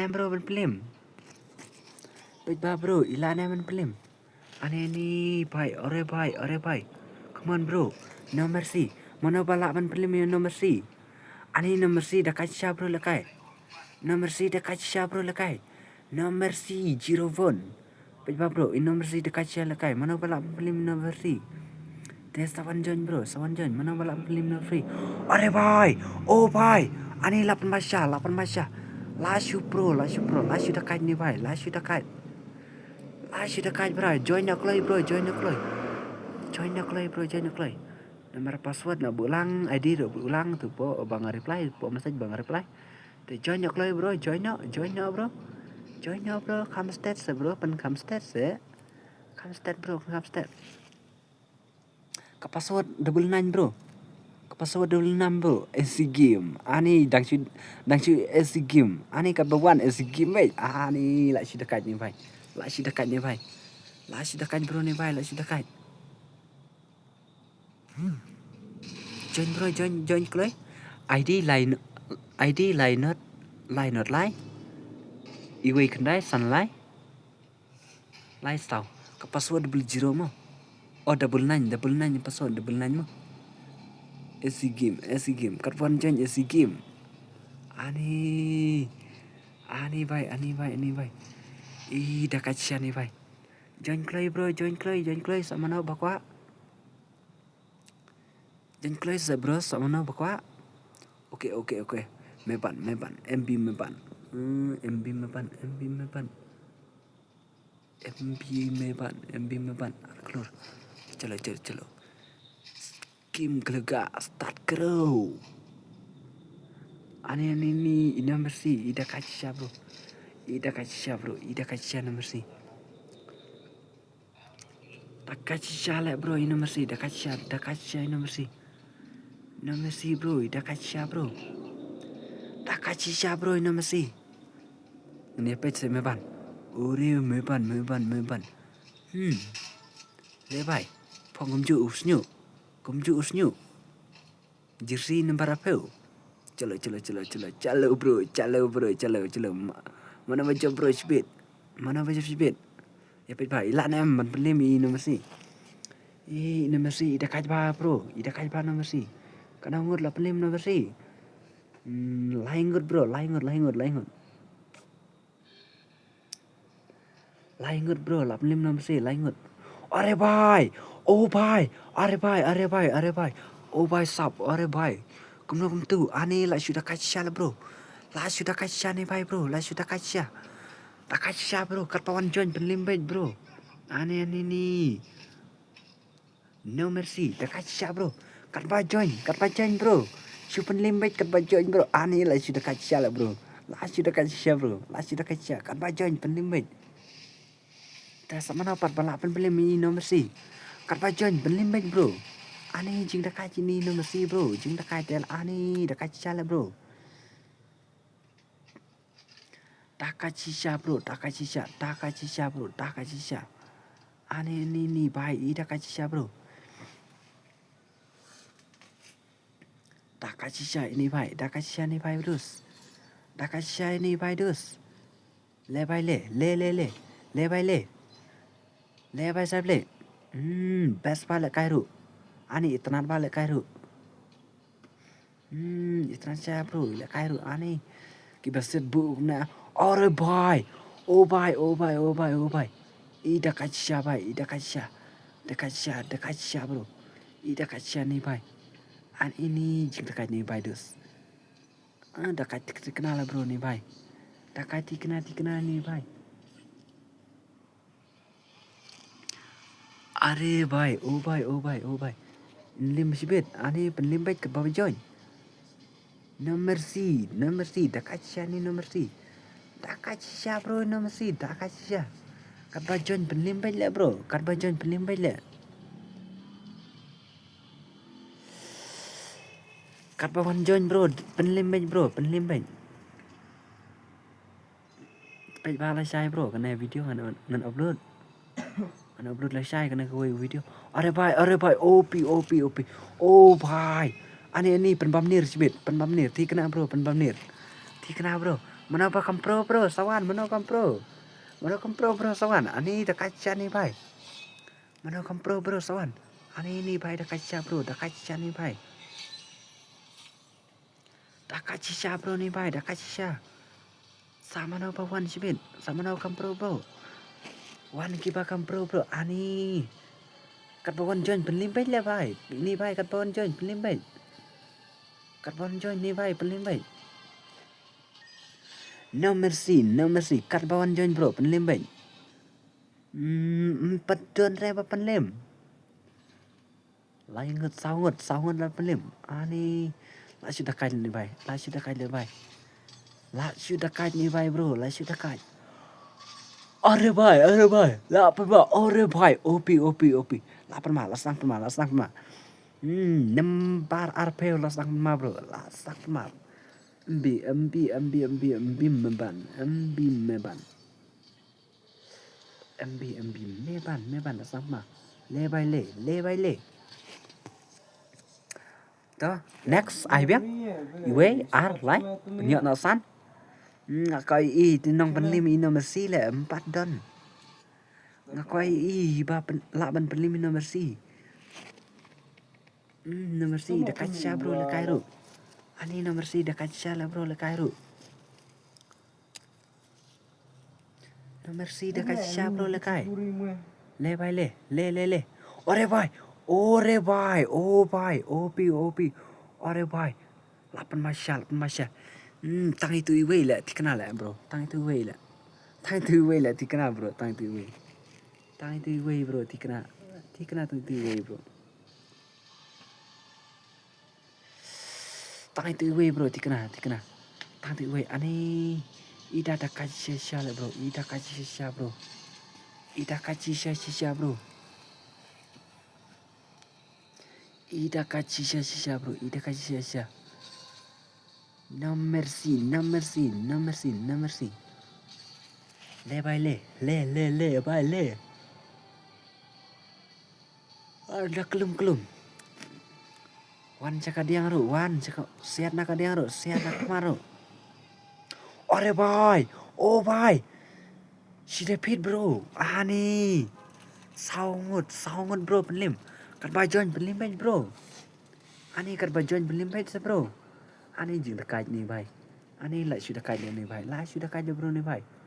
bro film. Baik bro, ilan film. Aneh nih, bye, ore bye. Come on bro, no mercy. Mana balak film ya no mercy. Aneh no mercy dah kaca bro lekai. No mercy dah kaca bro lekai. No mercy, zero one. Baik bro, no mercy dah kaca lekai. Mana balak film no mercy. There's someone join bro, Mana balak film no free. Ore bye, oh bye. Aneh 8 masya. Last you bro. Last you dah kaca nih bye. Last you dah kaca bro. Join the clay bro. Join the clay. Nomor password nak berulang, ID nak berulang tu po bang reply, po message bang reply. Tu join the clay bro. Join bro. Come stats bro. Come stats. Come stat. Ke password 99 bro. SC game. Ani dang chu SC game. Ani kat bawan SC game weh. Ani lak si dekat ni bhai. Lak si dekat bro ni bhai. Join bro, join kloy. ID line not line. Iwe kendai sunlight. Line tau. Ke password 00 mo. Oh 99 password 99 mo. SC game. Kat bawan join SC game. Ani bhai. Ih dah kaca ni bhai. Join kloy bro. Sama na bakwa. Join kloy bro. Sama na bakwa. Okay. Meban. MB meban. Keluar. Chalo. Kim gelega start kero. Ani ni nomor si. Ida kaca bro. Nomor si. Tak kaca lah bro. Nomor si. Dah kaca nomor si. Nomor si bro. Ida kaca bro. Tak kaca bro nomor si. Ini apa sih meban? Ore meban. Lebai. Pengumju usnyu. Jersey nomor apa? Chalo bro. Mana baca bro speed. Ya pet bhai. Ilan man beli mi nomor si. Nomor si ida kaca bro. Nomor si. Kana ngur la pelim nomor si. Laingut bro. Laingut. La pelim nomor si. Laingut. Are bhai. Oh bhai. Are bhai. Oh bhai sap. Are bhai. Kum tu. Ani la sudah kaca lah bro. La sudah kaca ni bhai bro. Tak kaca bro. Kat pawan join penlimbet bro. Ani ni. No mercy. Tak kaca bro. Kat pawan join bro. Super penlimbet kat pawan join bro. Ani la sudah kaca lah bro. La sudah kaca bro. Kat pawan join penlimbet. Tak sama na pat balak penlim ni no mercy. Kat pawan join penlimbet bro. Ani jing dah kaca ni no mercy bro. Jing dah kaca ani dah kaca lah bro. Tak kaca bro. Ani ni bhai dah kaca bro. Tak kaca ini bhai. Dah kaca ni bhai terus. Le bhai le. Le bhai sab le. Best balik Kairu. Ani itnan balik Kairu. Itnan siya bro. Le Kairu ani. Kibasit bu na. Ore bhai. Oh bhai. Ida kaca bhai. Dah kaca bro. Ida kaca ni bhai. An ini jing dekat ni bhai dus. Dah kaca kenal lah bro ni bhai. Dah kaca kenal ni bhai. Are bhai. Oh bhai. Lim sibit. Ani penlimbet ke bawah join. Nomor si. Dah kaca ni nomor si. Dah kaca bro nomor si. Dah kaca. Kat bawah join penlimbet lah bro. Kat bawah join penlimbet bro. Penlimbet. Page bala sai bro. Kena video kan upload. Upload lah sai kena kau video. Are bhai. OP. Oh bhai. Ani penbam nir sibit. Ti kena bro. Menapa kampro bro sawan menapa kampro bro sawan ani dah kaca nih bhai menapa kampro bro sawan ani ini bhai dah kaca bro dah kaca nih bhai dah kaca bro nih bhai dah kaca sama napa wan sibin sama napa kampro bro wan kiba kampro bro ani kat bawan join penlimbait lah bhai ini bhai kat bawan join penlimbait kat bawan join nih bhai penlimbait no mercy kat bawan join bro penlimbait 4 ดือน reba penlim lain ngut sahut lah penlim ani la sudah kai nih bhai la sudah kai nih bhai bro la sudah kai अरे भाई ला पर बा अरे भाई ओपी ला पर मा lasang ma nembar arpeo lasang ma bro lasang ma mbi meban lasang ma le bai le to next ai biết iwe ar like nhựa nó san ngakai I tinong penlim nomor si le 4 don ngakai I ba laban penlim nomor si nomor si dekat sya bro le Cairo ani nomor si dekat sya la bro le Cairo nomor si dekat sya bro le kai le bai le ore bai oh bai opi ore bai lapan masya tang itu iwe lah dikenal lah bro tang itu iwe lah dikenal bro tang itu iwe bro dikenal tang itu iwe bro tang itu iwe bro dikenal tang itu iwe ani ida da kaji sya lah bro ida kaji sya bro ida kaji sya bro no mercy le bai le bai le ada kelum wan cakap dia ru wan cakap siat nak dia ru siat nak maru ore bai oh bai si repeat bro ani saungut bro penlim kat bajon penlim bro ani kat bajon penlim bro ani jing dekat ni bai ani la sudah kai ni bai la sudah kai bro ni bai